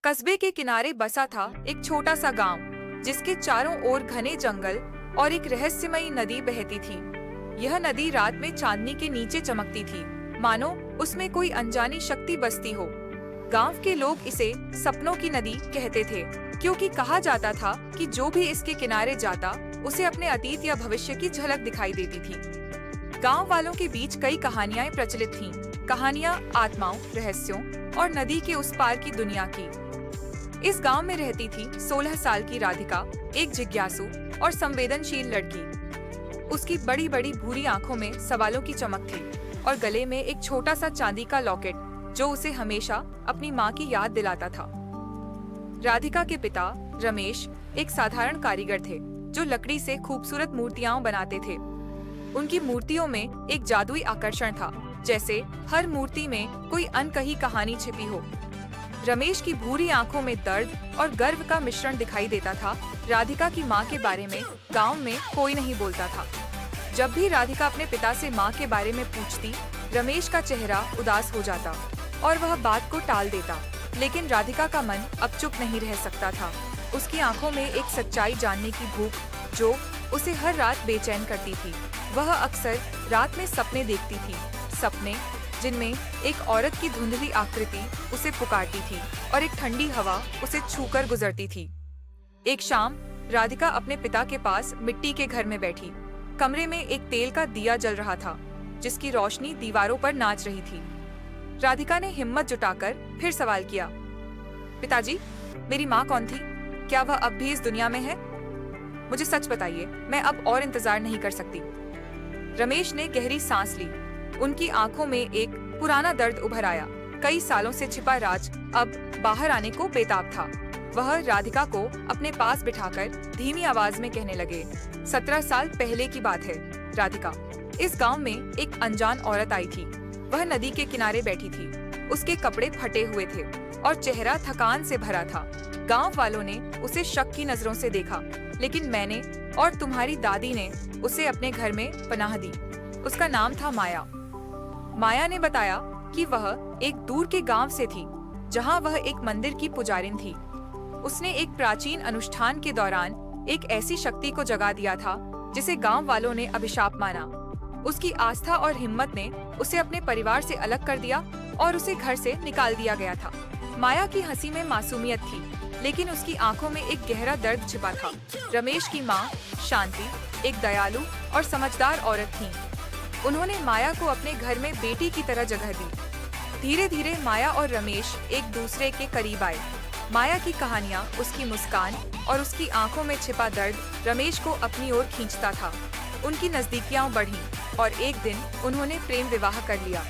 कस्बे के किनारे बसा था एक छोटा सा गांव, जिसके चारों ओर घने जंगल और एक रहस्यमयी नदी बहती थी। यह नदी रात में चांदनी के नीचे चमकती थी, मानो उसमें कोई अनजानी शक्ति बसती हो। गांव के लोग इसे सपनों की नदी कहते थे, क्योंकि कहा जाता था कि जो भी इसके किनारे जाता उसे अपने अतीत या भविष्य की झलक दिखाई देती थी। गांव वालों के बीच कई कहानियां प्रचलित थीं। कहानियां आत्माओं, रहस्यों और नदी के उस पार की दुनिया की। इस गांव में रहती थी 16 साल की राधिका, एक जिज्ञासु और संवेदनशील लड़की। उसकी बड़ी बड़ी भूरी आंखों में सवालों की चमक थी और गले में एक छोटा सा चांदी का लॉकेट, जो उसे हमेशा अपनी माँ की याद दिलाता था। राधिका के पिता रमेश एक साधारण कारीगर थे, जो लकड़ी से खूबसूरत मूर्तियां बनाते थे। उनकी मूर्तियों में एक जादुई आकर्षण था, जैसे हर मूर्ति में कोई अनकही कहानी छिपी हो। रमेश की भूरी आंखों में दर्द और गर्व का मिश्रण दिखाई देता था। राधिका की माँ के बारे में गांव में कोई नहीं बोलता था। जब भी राधिका अपने पिता से माँ के बारे में पूछती, रमेश का चेहरा उदास हो जाता और वह बात को टाल देता। लेकिन राधिका का मन अब चुप नहीं रह सकता था। उसकी आंखों में एक सच्चाई जानने की भूख, जो उसे हर रात बेचैन करती थी। वह अक्सर रात में सपने देखती थी, सपने जिनमें एक औरत की धुंधली आकृति उसे पुकारती थी और एक ठंडी हवा उसे छूकर गुजरती थी। एक शाम राधिका अपने पिता के पास मिट्टी के घर में बैठी। कमरे में एक तेल का दिया जल रहा था, जिसकी रोशनी दीवारों पर नाच रही थी। राधिका ने हिम्मत जुटाकर फिर सवाल किया, पिताजी, मेरी माँ कौन थी? क्या वह अब भी इस दुनिया में है? मुझे सच बताइए, मैं अब और इंतजार नहीं कर सकती। रमेश ने गहरी सांस ली। उनकी आंखों में एक पुराना दर्द उभर आया। कई सालों से छिपा राज अब बाहर आने को बेताब था। वह राधिका को अपने पास बिठाकर धीमी आवाज में कहने लगे, 17 साल पहले की बात है राधिका। इस गांव में एक अनजान औरत आई थी। वह नदी के किनारे बैठी थी। उसके कपड़े फटे हुए थे और चेहरा थकान से भरा था। गांव वालों ने उसे शक की नजरों से देखा, लेकिन मैंने और तुम्हारी दादी ने उसे अपने घर में पनाह दी। उसका नाम था माया। माया ने बताया कि वह एक दूर के गांव से थी, जहां वह एक मंदिर की पुजारिन थी। उसने एक प्राचीन अनुष्ठान के दौरान एक ऐसी शक्ति को जगा दिया था, जिसे गांव वालों ने अभिशाप माना। उसकी आस्था और हिम्मत ने उसे अपने परिवार से अलग कर दिया और उसे घर से निकाल दिया गया था। माया की हंसी में मासूमियत थी, लेकिन उसकी आंखों में एक गहरा दर्द छिपा था। रमेश की माँ शांति एक दयालु और समझदार औरत थी। उन्होंने माया को अपने घर में बेटी की तरह जगह दी। धीरे धीरे माया और रमेश एक दूसरे के करीब आए। माया की कहानियाँ, उसकी मुस्कान और उसकी आंखों में छिपा दर्द रमेश को अपनी ओर खींचता था। उनकी नजदीकियां बढ़ीं और एक दिन उन्होंने प्रेम विवाह कर लिया।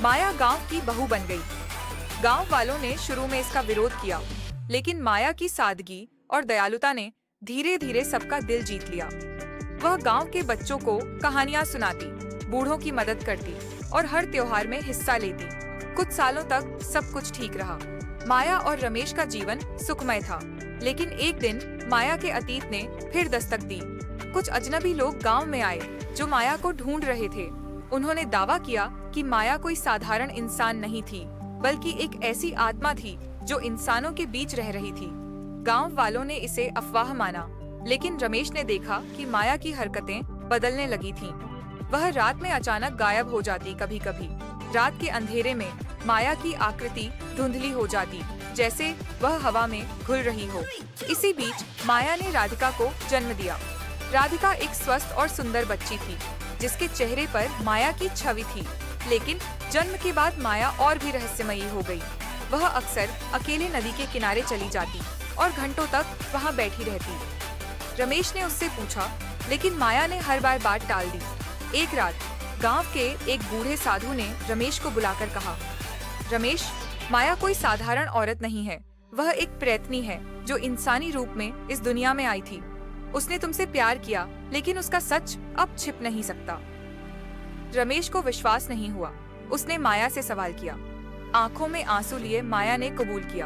माया गांव की बहू बन गई। गांव वालों ने शुरू में इसका विरोध किया, लेकिन माया की सादगी और दयालुता ने धीरे धीरे सबका दिल जीत लिया। वह गांव के बच्चों को कहानियां सुनाती, बूढ़ों की मदद करती और हर त्योहार में हिस्सा लेती। कुछ सालों तक सब कुछ ठीक रहा। माया और रमेश का जीवन सुखमय था, लेकिन एक दिन माया के अतीत ने फिर दस्तक दी। कुछ अजनबी लोग गांव में आए, जो माया को ढूंढ रहे थे। उन्होंने दावा किया कि माया कोई साधारण इंसान नहीं थी, बल्कि एक ऐसी आत्मा थी जो इंसानों के बीच रह रही थी। गांव वालों ने इसे अफवाह माना, लेकिन रमेश ने देखा कि माया की हरकतें बदलने लगी थीं। वह रात में अचानक गायब हो जाती। कभी कभी रात के अंधेरे में माया की आकृति धुंधली हो जाती, जैसे वह हवा में घुल रही हो। इसी बीच माया ने राधिका को जन्म दिया। राधिका एक स्वस्थ और सुंदर बच्ची थी, जिसके चेहरे पर माया की छवि थी। लेकिन जन्म के बाद माया और भी रहस्यमयी हो गई। वह अक्सर अकेले नदी के किनारे चली जाती और घंटों तक वहां बैठी रहती। रमेश ने उससे पूछा, लेकिन माया ने हर बार बात टाल दी। एक रात गांव के एक बूढ़े साधु ने रमेश को बुलाकर कहा, रमेश, माया कोई साधारण औरत नहीं है। वह एक प्रेतनी है, जो इंसानी रूप में इस दुनिया में आई थी। उसने तुमसे प्यार किया, लेकिन उसका सच अब छिप नहीं सकता। रमेश को विश्वास नहीं हुआ। उसने माया से सवाल किया। आंखों में आंसू लिए माया ने कबूल किया,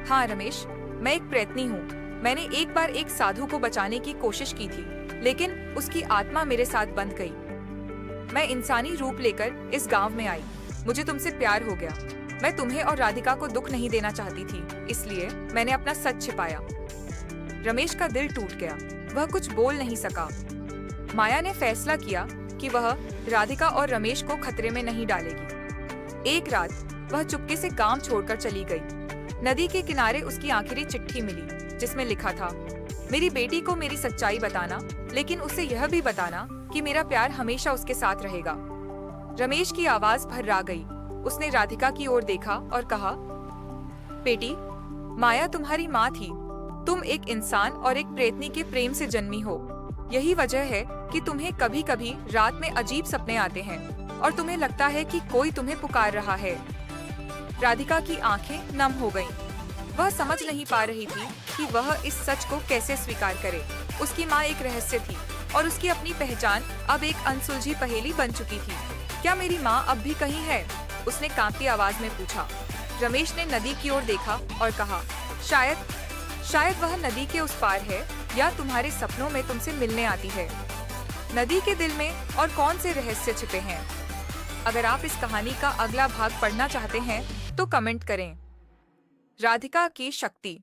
हाँ रमेश, मैं एक प्रेतनी हूँ। मैंने एक बार एक साधु को बचाने की कोशिश की थी, लेकिन उसकी आत्मा मेरे साथ बंध गई। मैं इंसानी रूप लेकर इस गांव में आई। मुझे तुमसे प्यार हो गया। मैं तुम्हें और राधिका को दुख नहीं देना चाहती थी, इसलिए मैंने अपना सच छिपाया। रमेश का दिल टूट गया, वह कुछ बोल नहीं सका। माया ने फैसला किया कि वह राधिका और रमेश को खतरे में नहीं डालेगी। एक रात वह चुपके से गांव छोड़कर चली गई। नदी के किनारे उसकी आखिरी चिट्ठी मिली, जिसमें लिखा था, मेरी बेटी को मेरी सच्चाई बताना, लेकिन उसे यह भी बताना कि मेरा प्यार हमेशा उसके साथ रहेगा। रमेश की आवाज भर्रा गई। उसने राधिका की ओर देखा और कहा, बेटी, माया तुम्हारी माँ थी। तुम एक इंसान और एक प्रेतनी के प्रेम से जन्मी हो। यही वजह है कि तुम्हें कभी कभी रात में अजीब सपने आते हैं और तुम्हें लगता है कि कोई तुम्हें पुकार रहा है। राधिका की आंखें नम हो गईं। वह समझ नहीं पा रही थी कि वह इस सच को कैसे स्वीकार करे। उसकी माँ एक रहस्य थी और उसकी अपनी पहचान अब एक अनसुलझी पहेली बन चुकी थी। क्या मेरी माँ अब भी कहीं है? उसने कांपती आवाज में पूछा। रमेश ने नदी की ओर देखा और कहा, शायद वह नदी के उस पार है या तुम्हारे सपनों में तुमसे मिलने आती है। नदी के दिल में और कौन से रहस्य छिपे हैं? अगर आप इस कहानी का अगला भाग पढ़ना चाहते हैं तो कमेंट करें। राधिका की शक्ति।